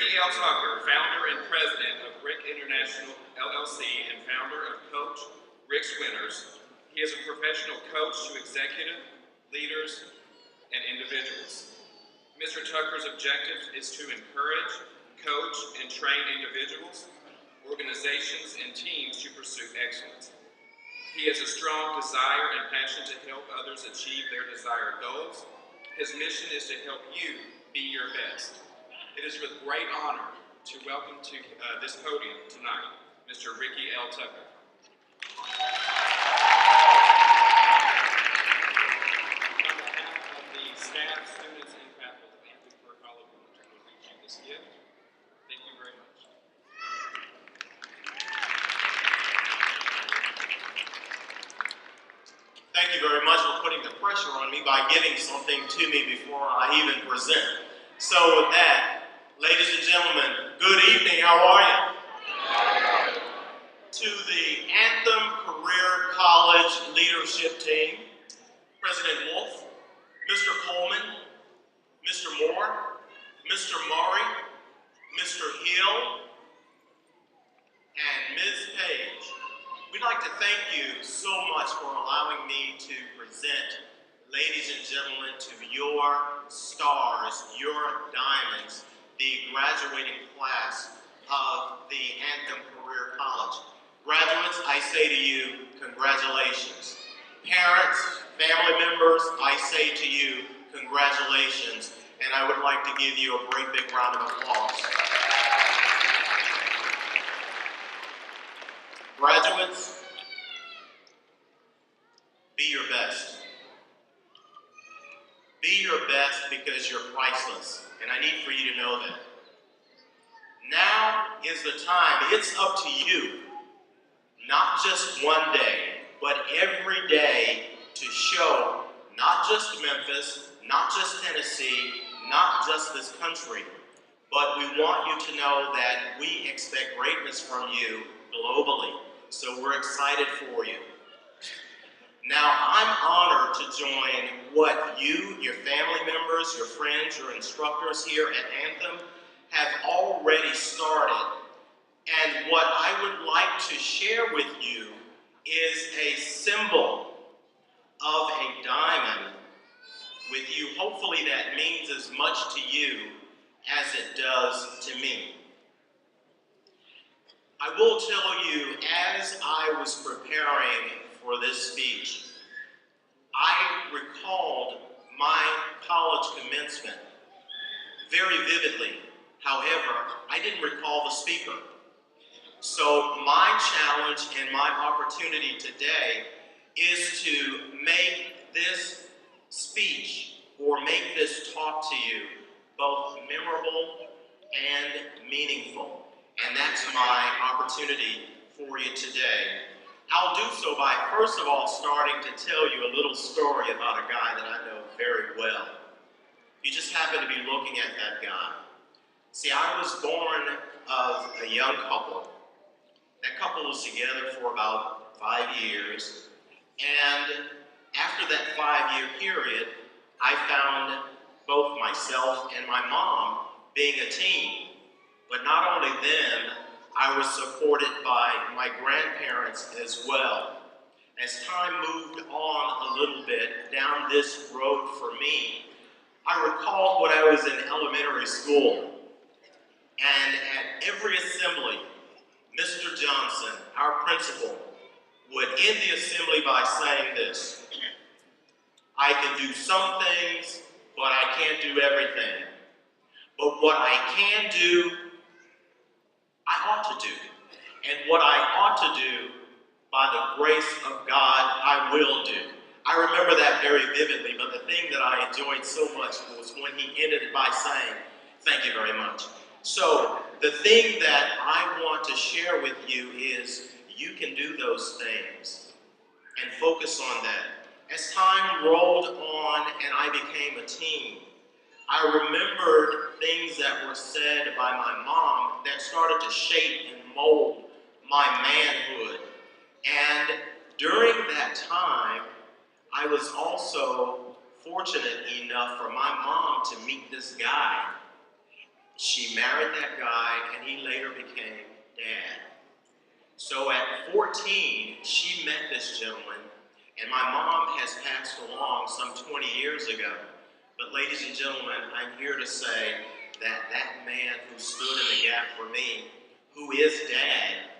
Ricky L. Tucker, founder and president of RIX International LLC and founder of Coach RIX Winners. He is a professional coach to executive, leaders, and individuals. Mr. Tucker's objective is to encourage, coach, and train individuals, organizations, and teams to pursue excellence. He has a strong desire and passion to help others achieve their desired goals. His mission is to help you be your best. It is with great honor to welcome to this podium tonight, Mr. Ricky L. Tucker. On behalf of the staff, students, and faculty of Anthem College, I want to present you this gift. Thank you very much. Thank you very much for putting the pressure on me by giving something to me before I even present. So with that, ladies and gentlemen, good evening, how are you? To the Anthem Career College leadership team, President Wolf, Mr. Coleman, Mr. Moore, Mr. Murray, Mr. Hill, and Ms. Page, we'd like to thank you so much for allowing me to present, ladies and gentlemen, to your stars, your diamonds, the graduating class of the Anthem Career College. Graduates, I say to you, congratulations. Parents, family members, I say to you, congratulations. And I would like to give you a great big round of applause. Graduates, be your best. Be your best because you're priceless. And I need for you to know that. Now is the time. It's up to you. Not just one day, but every day to show not just Memphis, not just Tennessee, not just this country, but we want you to know that we expect greatness from you globally. So we're excited for you. Now, I'm honored to join what you, your family members, your friends, your instructors here at Anthem have already started. And what I would like to share with you is a symbol of a diamond with you. Hopefully that means as much to you as it does to me. I will tell you, as I was preparing for this speech, I recalled my college commencement very vividly. However, I didn't recall the speaker. So my challenge and my opportunity today is to make this speech or make this talk to you both memorable and meaningful. And that's my opportunity for you today. I'll do so by, first of all, starting to tell you a little story about a guy that I know very well. You just happen to be looking at that guy. See, I was born of a young couple. That couple was together for about 5 years. And after that 5-year period, I found both myself and my mom being a team. But not only them, I was supported by my grandparents as well. As time moved on a little bit down this road for me, I recalled when I was in elementary school. And at every assembly, Mr. Johnson, our principal, would end the assembly by saying this: I can do some things, but I can't do everything. But what I can do, I ought to do. And what I ought to do, by the grace of God, I will do. I remember that very vividly, but the thing that I enjoyed so much was when he ended it by saying, thank you very much. So the thing that I want to share with you is you can do those things and focus on that. As time rolled on and I became a teen, I remembered things that were said by my mom that started to shape and mold my manhood. And during that time, I was also fortunate enough for my mom to meet this guy. She married that guy, and he later became dad. So at 14, she met this gentleman, and my mom has passed along some 20 years ago. But ladies and gentlemen, I'm here to say that that man who stood in the gap for me, who is dad,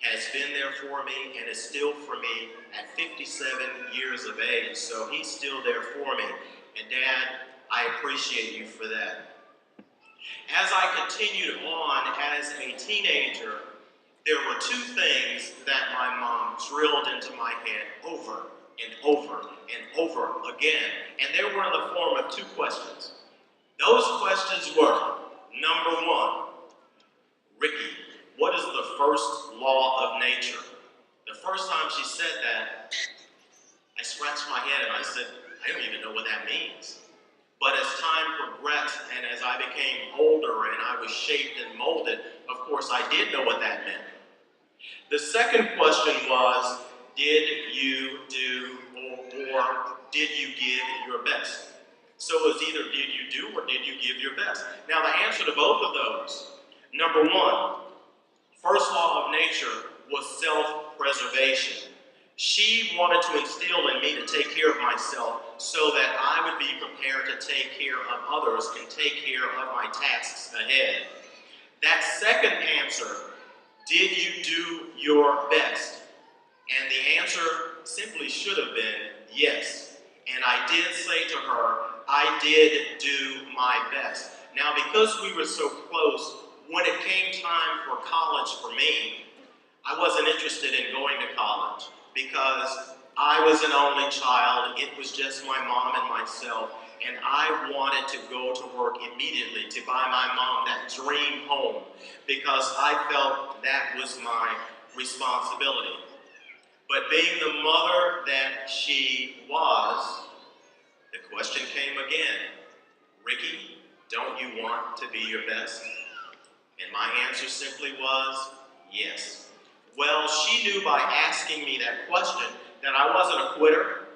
has been there for me and is still for me at 57 years of age. So he's still there for me. And Dad, I appreciate you for that. As I continued on as a teenager, there were two things that my mom drilled into my head over and over and over again. And they were in the form of two questions. Those questions were, number one, Ricky, what is the first law of nature? The first time she said that, I scratched my head and I said, I don't even know what that means. But as time progressed and as I became older and I was shaped and molded, of course I did know what that meant. The second question was, did you do or did you give your best? So it was either did you do or did you give your best? Now the answer to both of those, number one, first law of nature was self-preservation. She wanted to instill in me to take care of myself so that I would be prepared to take care of others and take care of my tasks ahead. That second answer, did you do your best? And the answer simply should have been yes. And I did say to her, I did do my best. Now because we were so close, when it came time for college for me, I wasn't interested in going to college because I was an only child. It was just my mom and myself, and I wanted to go to work immediately to buy my mom that dream home because I felt that was my responsibility. But being the mother that she was, the question came again, Ricky, don't you want to be your best? And my answer simply was, yes. Well, she knew by asking me that question that I wasn't a quitter,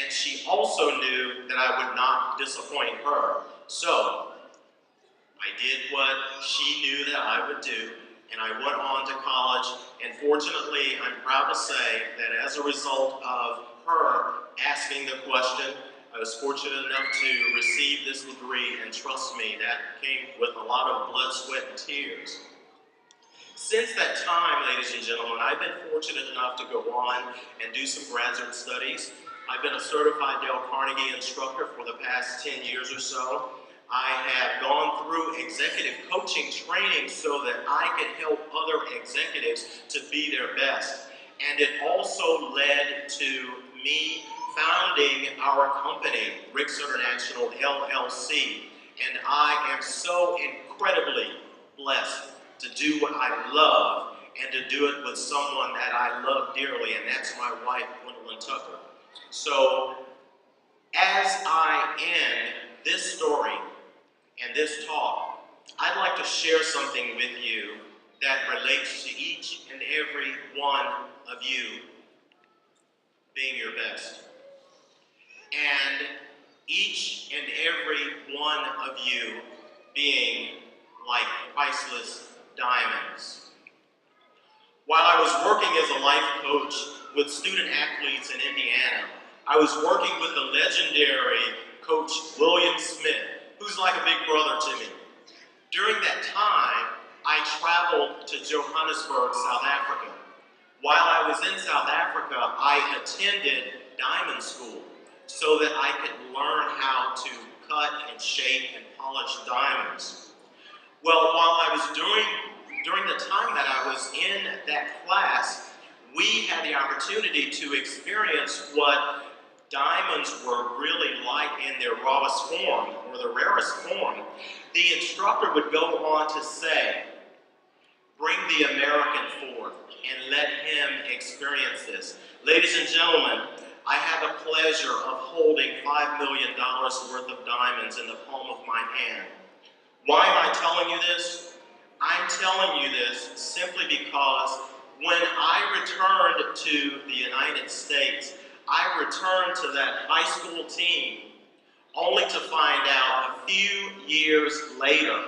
and she also knew that I would not disappoint her. So, I did what she knew that I would do, and I went on to college, and fortunately, I'm proud to say that as a result of her asking the question, I was fortunate enough to receive this degree, and trust me, that came with a lot of blood, sweat, and tears. Since that time, ladies and gentlemen, I've been fortunate enough to go on and do some graduate studies. I've been a certified Dale Carnegie instructor for the past 10 years or so. I have gone through executive coaching training so that I can help other executives to be their best. And it also led to me founding our company, RIX International LLC. And I am so incredibly blessed to do what I love and to do it with someone that I love dearly, and that's my wife, Gwendolyn Tucker. So, as I end this story and this talk, I'd like to share something with you that relates to each and every one of you being your best. And each and every one of you being like priceless diamonds. While I was working as a life coach with student athletes in Indiana, I was working with the legendary Coach William Smith, who's like a big brother to me. During that time, I traveled to Johannesburg, South Africa. While I was in South Africa, I attended diamond school so that I could learn how to cut and shape and polish diamonds. Well, while I was during the time that I was in that class, we had the opportunity to experience what diamonds were really like in their rawest form, or the rarest form. The instructor would go on to say, bring the American forth and let him experience this. Ladies and gentlemen, I have the pleasure of holding $5 million worth of diamonds in the palm of my hand. Why am I telling you this? I'm telling you this simply because when I returned to the United States, I returned to that high school team only to find out a few years later